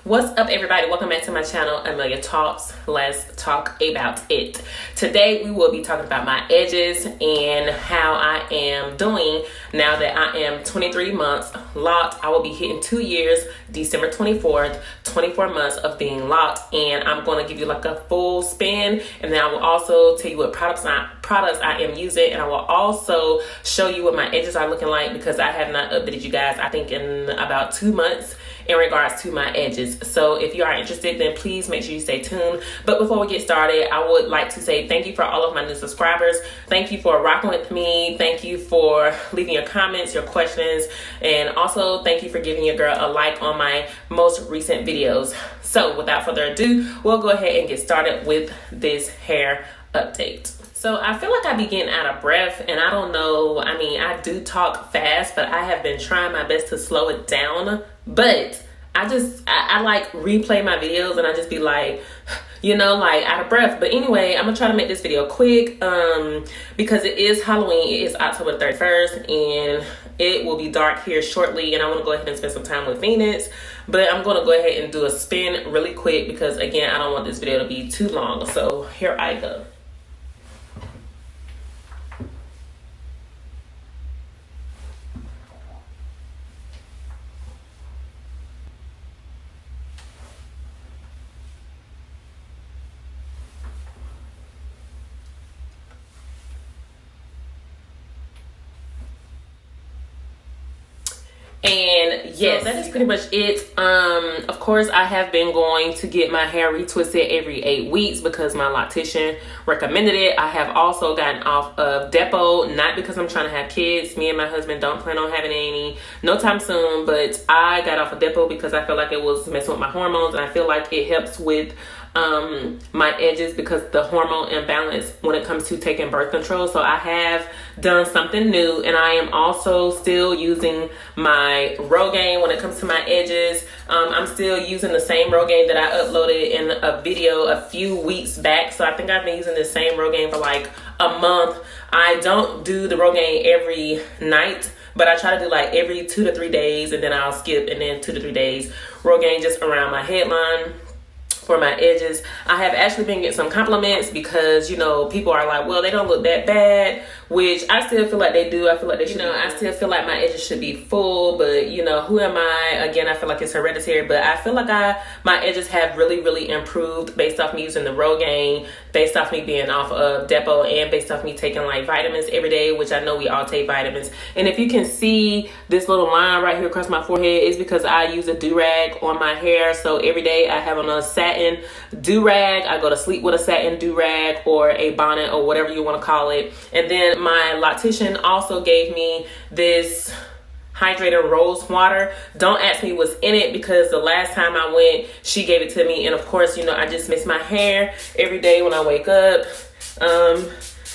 What's up, everybody? Welcome back to my channel, Amelia Talks. Let's talk about it. Today, we will be talking about my edges and how I am doing now that I am 23 months locked. I will be hitting 2 years, December 24th, 24 months of being locked. And I'm going to give you like a full spin. And then I will also tell you what products I am using. And I will also show you what my edges are looking like because I have not updated you guys, I think, in about 2 months in regards to my edges. So if you are interested, then please make sure you stay tuned. But before we get started, I would like to say thank you for all of my new subscribers. Thank you for rocking with me. Thank you for leaving your comments, your questions, and also thank you for giving your girl a like on my most recent videos. So without further ado, we'll go ahead and get started with this hair update. So I feel like I be getting out of breath, and I don't know, I mean, I do talk fast, but I have been trying my best to slow it down. But I like replay my videos and I just be like, you know, like out of breath. But anyway, I'm gonna try to make this video quick because it is Halloween. It is October 31st and it will be dark here shortly, and I want to go ahead and spend some time with Venus. But I'm gonna go ahead and do a spin really quick because again, I don't want this video to be too long. So here I go. And yes, that is pretty much it. Of course, I have been going to get my hair retwisted every 8 weeks because my loctician recommended it. I have also gotten off of Depo, not because I'm trying to have kids. Me and my husband don't plan on having any no time soon, but I got off of Depo because I feel like it was messing with my hormones, and I feel like it helps with my edges because the hormone imbalance when it comes to taking birth control. So I have done something new, and I am also still using my Rogaine when it comes to my edges. I'm still using the same Rogaine that I uploaded in a video a few weeks back. So I think I've been using the same Rogaine for like a month. I don't do the Rogaine every night, but I try to do like every 2 to 3 days, and then I'll skip, and then 2 to 3 days Rogaine just around my headline for my edges. I have actually been getting some compliments because, you know, people are like, well, they don't look that bad, which I still feel like they do. I feel like they should, I still feel like my edges should be full, but you know, who am I? Again, I feel like it's hereditary, but I feel like my edges have really improved based off me using the Rogaine, based off me being off of Depo, and based off me taking like vitamins every day, which I know we all take vitamins. And if you can see this little line right here across my forehead, is because I use a do-rag on my hair. So every day I have on a satin do-rag. I go to sleep with a satin do-rag or a bonnet or whatever you want to call it. And then my loctician also gave me this hydrated rose water. Don't ask me what's in it because the last time I went, she gave it to me. And of course, you know, I just mist my hair every day when I wake up.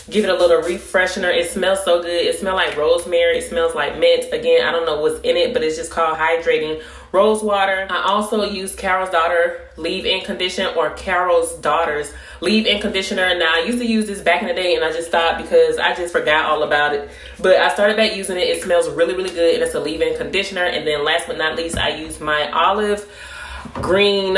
Give it a little refreshener. It smells so good. It smells like rosemary. It smells like mint. Again, I don't know what's in it, but it's just called hydrating rose water. I also use Carol's Daughter leave-in conditioner, or Carol's Daughter's leave-in conditioner. Now, I used to use this back in the day, and I just stopped because I just forgot all about it. But I started back using it. It smells really good, and it's a leave-in conditioner. And then last but not least, I use my olive green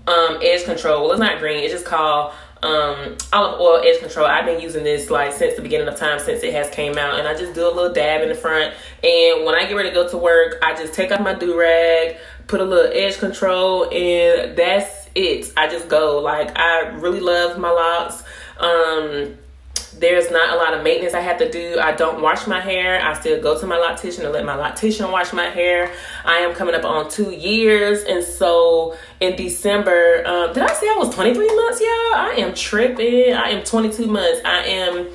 edge control. Well, it's not green. It's just called olive oil edge control. I've been using this like since the beginning of time, since it has came out, and I just do a little dab in the front, and when I get ready to go to work, I just take off my do-rag, put a little edge control, and that's it. I just go. Like, I really love my locks. There's not a lot of maintenance I have to do. I don't wash my hair. I still go to my loctician and let my loctician wash my hair. I am coming up on 2 years. And so in December, did I say I was 23 months, y'all? I am tripping. I am 22 months. I am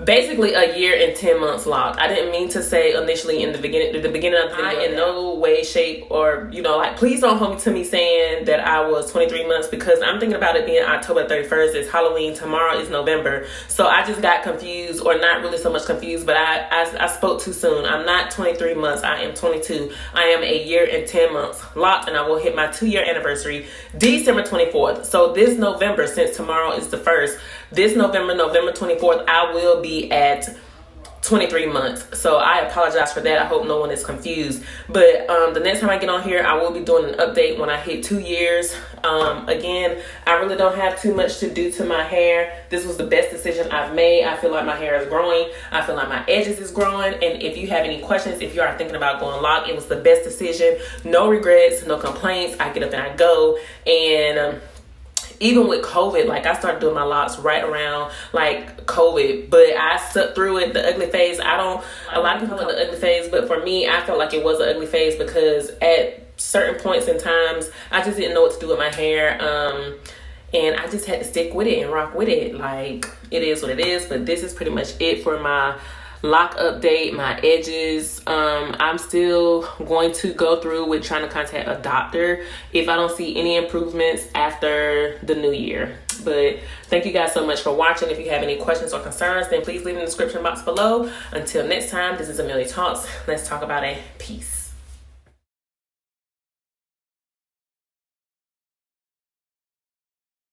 basically a year and 10 months locked. I didn't mean to say initially in the beginning of the video. I in no way, shape, or, you know, like, please don't hold me to me saying that I was 23 months because I'm thinking about it being October 31st. It's Halloween. Tomorrow is November. So I just got confused, or not really so much confused, but I spoke too soon. I'm not 23 months. I am 22. I am a year and 10 months locked, and I will hit my 2-year anniversary December 24th. So this November, since tomorrow is the 1st, this November 24th, I will be at 23 months. So I apologize for that. I hope no one is confused. But the next time I get on here, I will be doing an update when I hit 2 years. Again, I really don't have too much to do to my hair. This was the best decision I've made. I feel like my hair is growing. I feel like my edges is growing. And if you have any questions, if you are thinking about going loc, it was the best decision. No regrets, no complaints. I get up and I go. And even with COVID, like I started doing my locks right around like COVID, but I stuck through it, the ugly phase. A lot of people call it the ugly phase, but for me, I felt like it was an ugly phase because at certain points in times, I just didn't know what to do with my hair. And I just had to stick with it and rock with it. Like, it is what it is, but this is pretty much it for my loc update, my edges. I'm still going to go through with trying to contact a doctor if I don't see any improvements after the new year. But thank you guys so much for watching. If you have any questions or concerns, then please leave in the description box below. Until next time, this is Amelia Talks. Let's talk about it. Peace.